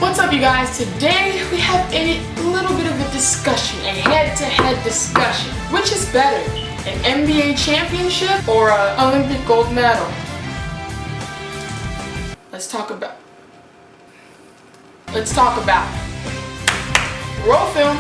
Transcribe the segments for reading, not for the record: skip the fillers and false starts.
What's up, you guys? Today we have a little bit of a discussion, a head-to-head discussion. Which is better, an NBA championship or an Olympic gold medal? Let's talk about it. Roll film.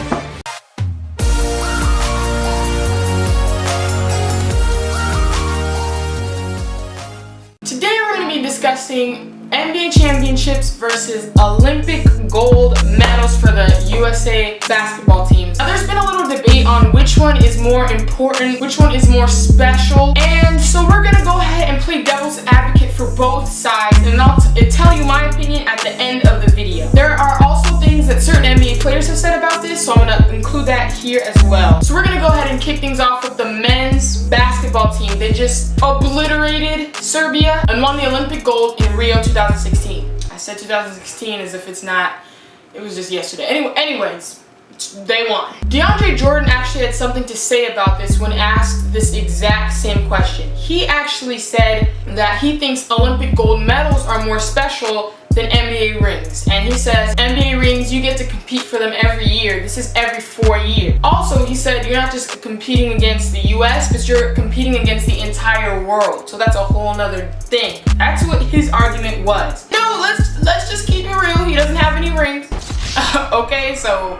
Today we're going to be discussing NBA championships versus Olympic gold medals for the USA basketball teams. Now, there's been a little debate on which one is more important, which one is more special, and so we're gonna go ahead and play devil's advocate for both sides, and I'll tell you my opinion at the end of the video. There are also things that certain NBA players have said about this, so I'm gonna include that here as well. So we're gonna go ahead and kick things off with the men's basketball team. They just obliterated Serbia and won the Olympic gold in Rio 2016. I said 2016 as if it's not, it was just yesterday. Anyways, they won. DeAndre Jordan actually had something to say about this when asked this exact same question. He actually said that he thinks Olympic gold medals are more special than NBA rings. And he says, NBA rings, you get to compete for them every year. This is every 4 years. Also, he said you're not just competing against the US, but you're competing against the entire world. So that's a whole nother thing. That's what his argument was. No, let's just keep it real. He doesn't have any rings. Okay, so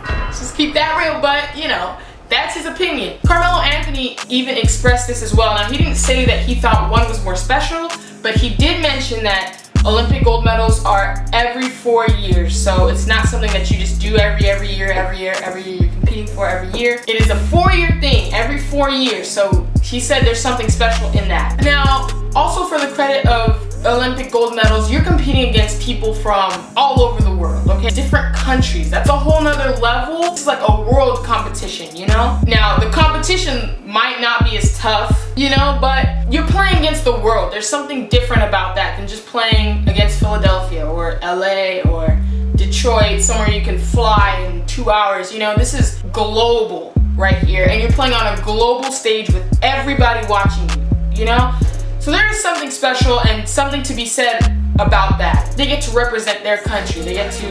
let's just keep that real, but you know, that's his opinion. Carmelo Anthony even expressed this as well. Now, he didn't say that he thought one was more special, but he did mention that Olympic gold medals are every 4 years, so it's not something that you just do every year you're competing for every year. It is a 4-year thing, every 4 years, so he said there's something special in that. Now, also for the credit of Olympic gold medals, you're competing against people from all over the world, okay? Different countries. That's a whole nother level. It's like a world competition, you know? Now, the competition might not be as tough, you know, but you're playing against the world. There's something different about that than just playing against Philadelphia or LA or Detroit, somewhere you can fly in 2 hours. You know, this is global right here, and you're playing on a global stage with everybody watching you, you know? So there is something special and something to be said about that. They get to represent their country. They get to,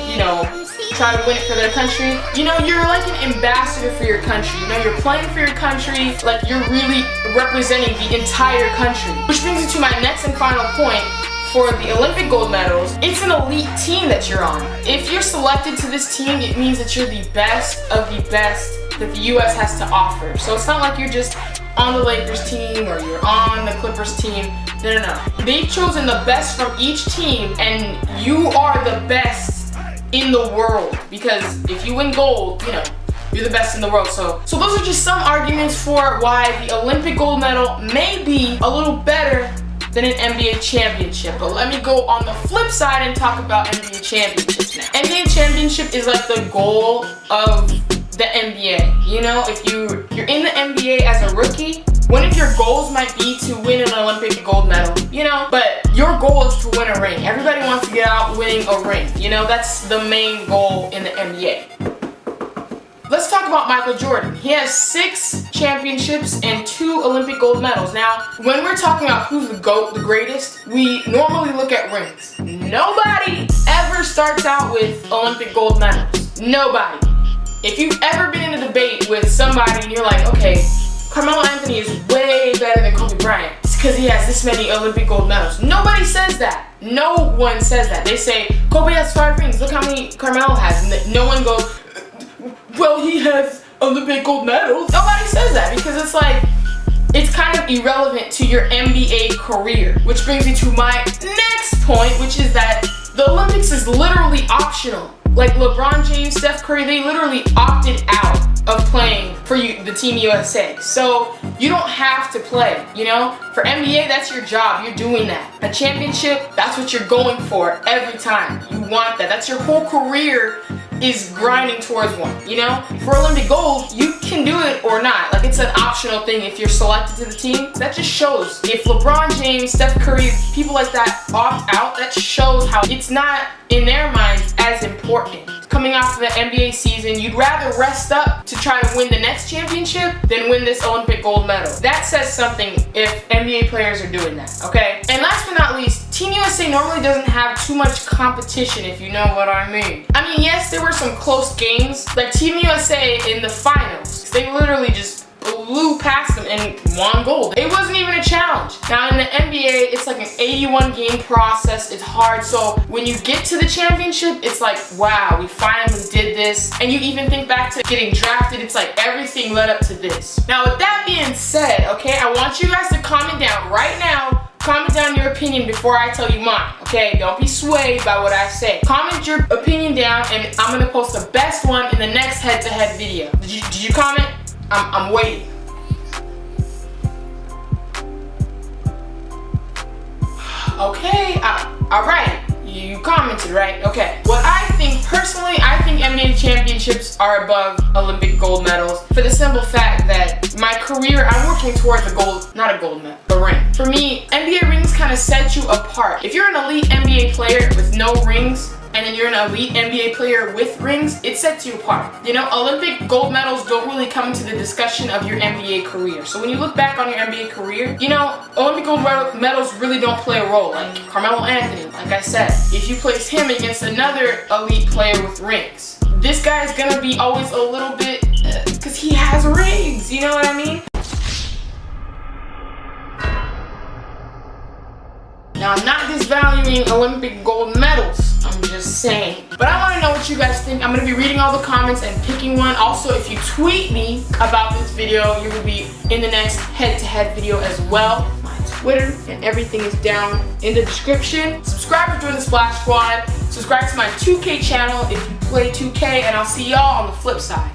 you know, try to win it for their country. You know, you're like an ambassador for your country. You know, you're playing for your country like you're really representing the entire country. Which brings me to my next and final point. For the Olympic gold medals, it's an elite team that you're on. If you're selected to this team, it means that you're the best of the best that the US has to offer. So it's not like you're just on the Lakers team or you're on the Clippers team. No. They've chosen the best from each team, and you are the best in the world, because if you win gold, you know, you're the best in the world. So those are just some arguments for why the Olympic gold medal may be a little better than an NBA championship. But let me go on the flip side and talk about NBA championships now. NBA championship is like the goal of the NBA. You know, if you're in the NBA as a rookie, one of your goals might be to win an Olympic gold medal, you know, but your goal is to win a ring. Everybody wants to get out winning a ring, you know, that's the main goal in the NBA. Let's talk about Michael Jordan. He has 6 championships and 2 Olympic gold medals. Now, when we're talking about who's the GOAT, the greatest, we normally look at rings. Nobody ever starts out with Olympic gold medals. Nobody. If you've ever been in a debate with somebody and you're like, okay, Carmelo Anthony is way better than Kobe Bryant, it's because he has this many Olympic gold medals. Nobody says that. No one says that. They say, Kobe has 5 rings, look how many Carmelo has. And no one goes, well, he has Olympic gold medals. Nobody says that, because it's like, it's kind of irrelevant to your NBA career. Which brings me to my next point, which is that the Olympics is literally optional. Like LeBron James, Steph Curry, they literally opted out of playing for the Team USA. So you don't have to play, you know? For NBA, that's your job. You're doing that. A championship, that's what you're going for every time. You want that. That's your whole career is grinding towards one, you know? For Olympic gold, you can do it or not. Like, it's an optional thing if you're selected to the team. That just shows. If LeBron James, Steph Curry, people like that opt out, that shows how it's not, in their minds, as important. Coming off of the NBA season, you'd rather rest up to try to win the next championship than win this Olympic gold medal. That says something if NBA players are doing that, okay? And last but not least, Team USA normally doesn't have too much competition, if you know what I mean. I mean, yes, there were some close games, like Team USA in the finals. They literally just blew past them and won gold. It wasn't even a challenge. Now in the NBA, it's like an 81 game process. It's hard. So when you get to the championship, it's like, wow, we finally did this. And you even think back to getting drafted, it's like everything led up to this. Now with that being said, okay, I want you guys to comment down right now. Comment down your opinion before I tell you mine, okay? Don't be swayed by what I say. Comment your opinion down and I'm gonna post the best one in the next head-to-head video. Did you comment? I'm waiting. Okay, alright. You commented, right? Okay. What I think, personally, I think NBA championships are above Olympic gold medals for the simple fact that my career, I'm working towards a gold, not a gold medal, a ring. For me, NBA rings kind of set you apart. If you're an elite NBA player with no rings, and then you're an elite NBA player with rings, it sets you apart. You know, Olympic gold medals don't really come into the discussion of your NBA career. So when you look back on your NBA career, you know, Olympic gold medals really don't play a role. Like Carmelo Anthony, like I said, if you place him against another elite player with rings, this guy is gonna be always a little bit, because he has rings, you know what I mean? Now, I'm not disvaluing Olympic gold medals, I'm just saying. But I want to know what you guys think. I'm going to be reading all the comments and picking one. Also, if you tweet me about this video, you will be in the next head-to-head video as well. My Twitter and everything is down in the description. Subscribe to join the Splash Squad. Subscribe to my 2K channel if you play 2K, and I'll see y'all on the flip side.